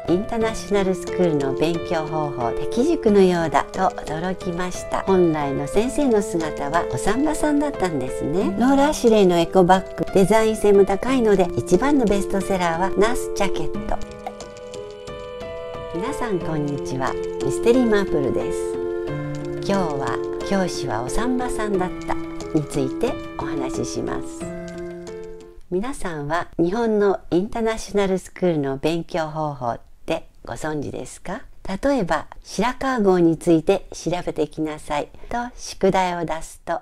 インターナショナルスクールの勉強方法敵塾のようだと驚きました。本来の先生の姿はお産婆さんだったんですね。ローラ・アシュレイのエコバッグ、デザイン性も高いので一番のベストセラーはナースジャケット。皆さんこんにちは、ミステリーマープルです。今日は教師はお産婆さんだったについてお話しします。皆さんは日本のインターナショナルスクールの勉強方法ってご存知ですか？例えば白川郷について調べてきなさいと宿題を出すと、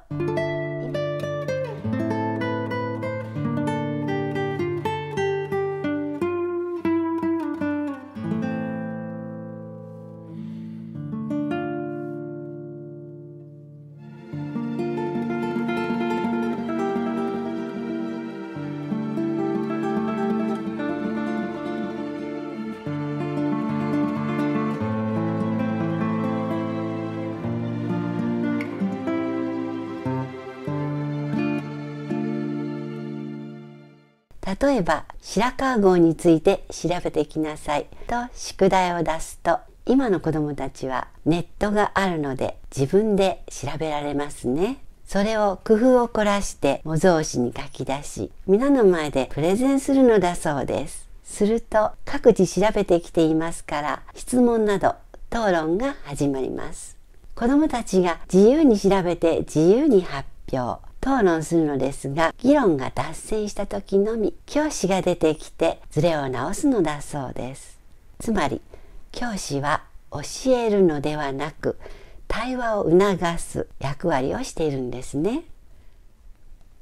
例えば白川郷について調べてきなさいと宿題を出すと、今の子どもたちはネットがあるので自分で調べられますね。それを工夫を凝らして模造紙に書き出し、皆の前でプレゼンするのだそうです。すると各自調べてきていますから、質問など討論が始まります。子どもたちが自由に調べて自由に発表討論するのですが、議論が脱線した時のみ教師が出てきてズレを直すのだそうです。つまり教師は教えるのではなく対話を促す役割をしているんですね。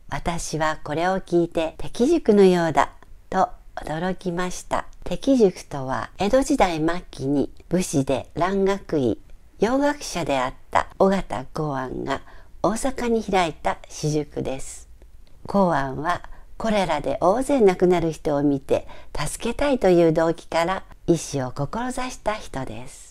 私はこれを聞いて敵塾のようだと驚きました。敵塾とは江戸時代末期に武士で蘭学医、洋学者であった緒方洪庵が大阪に開いた私塾です。洪庵はコレラで大勢亡くなる人を見て助けたいという動機から医師を志した人です。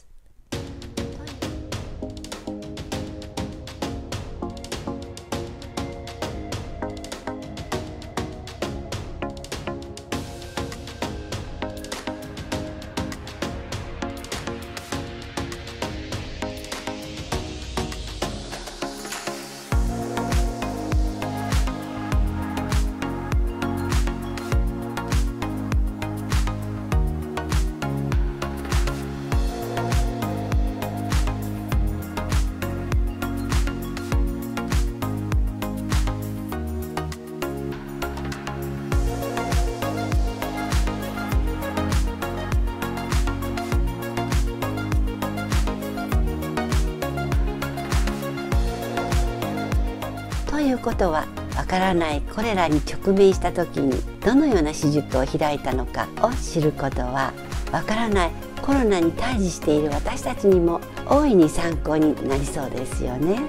ということは、わからないコレラに直面した時にどのような私塾を開いたのかを知ることは、わからないコロナに対峙している私たちにも大いに参考になりそうですよね。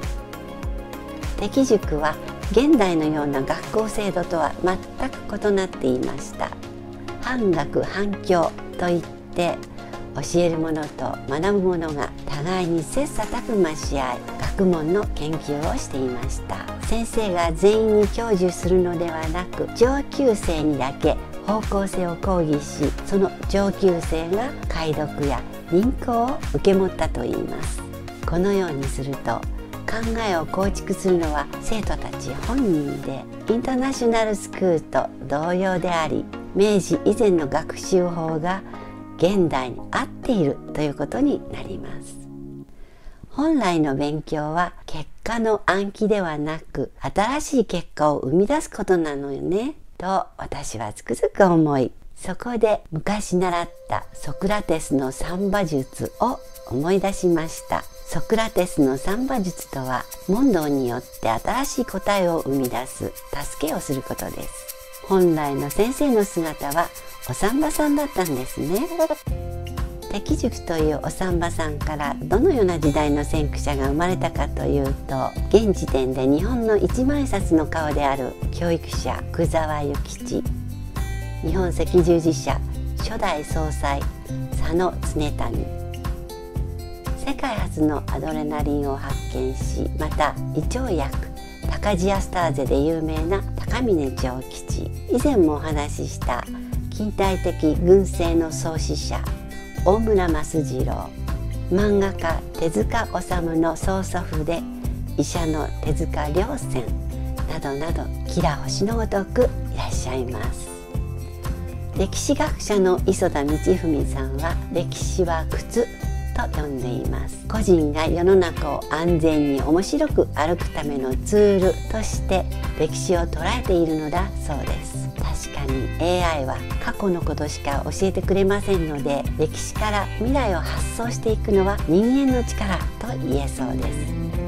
敵塾は現代のような学校制度とは全く異なっていました。反学反教といって、教えるものと学ぶものが互いに切磋琢磨し合い、学問の研究をしていました。先生が全員に教授するのではなく、上級生にだけ方向性を講義し、その上級生が解読や認可を受け持ったといいます。このようにすると、考えを構築するのは生徒たち本人で、インターナショナルスクールと同様であり、明治以前の学習法が現代に合っているということになります。本来の勉強は結果の暗記ではなく、新しい結果を生み出すことなのよねと私はつくづく思い、そこで昔習ったソクラテスの三馬術を思い出しました。ソクラテスの三馬術とは、問答によって新しい答えを生み出す助けをすることです。本来の先生の姿はお産婆さんだったんですね。敵塾というお産婆さんからどのような時代の先駆者が生まれたかというと、現時点で日本の一万円札の顔である教育者福沢諭吉、日本赤十字社初代総裁佐野常民、世界初のアドレナリンを発見し、また胃腸薬高ジアスターゼで有名な高峰長吉、以前もお話しした近代的軍政の創始者大村益次郎、漫画家手塚治虫の曽祖父で医者の手塚良泉などなど、きら星のごとくいらっしゃいます。歴史学者の磯田道文さんは歴史は靴と呼んでいます。個人が世の中を安全に面白く歩くためのツールとして歴史を捉えているのだそうです。確かに AI は過去のことしか教えてくれませんので、歴史から未来を発想していくのは人間の力と言えそうです。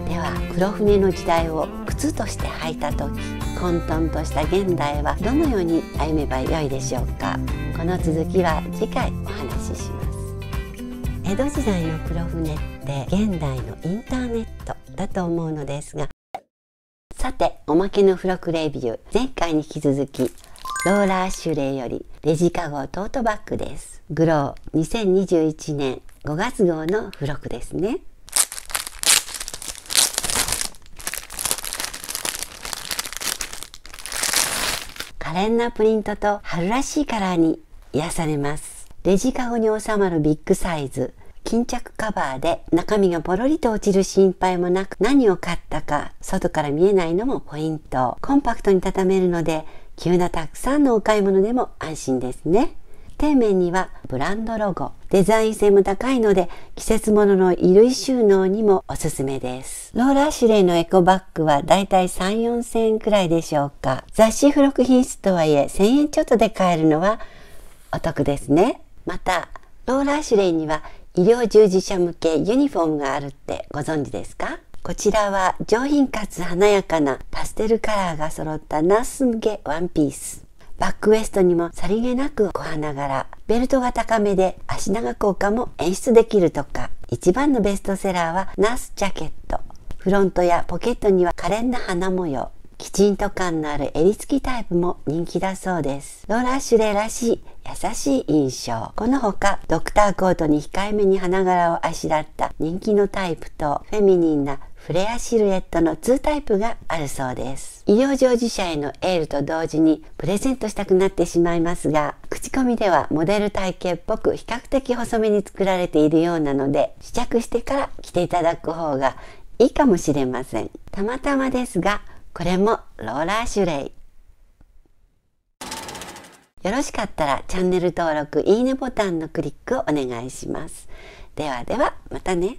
では黒船の時代を靴として履いた時、混沌とした現代はどのように歩めばよいでしょうか。この続きは次回お話しします。江戸時代の黒船って現代のインターネットだと思うのですが、さておまけの付録レビュー、前回に引き続きローラーシュレイよりレジカゴトートバッグです。グロー2021年5月号の付録ですね。可憐なプリントと春らしいカラーに癒されます。レジカゴに収まるビッグサイズ、巾着カバーで中身がポロリと落ちる心配もなく、何を買ったか外から見えないのもポイント。コンパクトに畳めるので急なたくさんのお買い物でも安心ですね。底面にはブランドロゴ、デザイン性も高いので季節物の衣類収納にもおすすめです。ローラーシュレイのエコバッグはだいたい3、4千円くらいでしょうか。雑誌付録品質とはいえ1000円ちょっとで買えるのはお得ですね。またローラーシュレイには医療従事者向けユニフォームがあるってご存知ですか？こちらは上品かつ華やかなパステルカラーが揃ったナース向けワンピース。バックウエストにもさりげなく小花柄、ベルトが高めで足長効果も演出できるとか。一番のベストセラーはナースジャケット。フロントやポケットには可憐な花模様、きちんと感のある襟付きタイプも人気だそうです。ローラーシュレイらしい優しい印象。このほかドクターコートに控えめに花柄をあしらった人気のタイプと、フェミニンなフレアシルエットの2タイプがあるそうです。医療従事者へのエールと同時にプレゼントしたくなってしまいますが、口コミではモデル体型っぽく比較的細めに作られているようなので、試着してから着ていただく方がいいかもしれません。たまたまですが、これもローラーシュレイ。よろしかったらチャンネル登録、いいねボタンのクリックをお願いします。ではではまたね。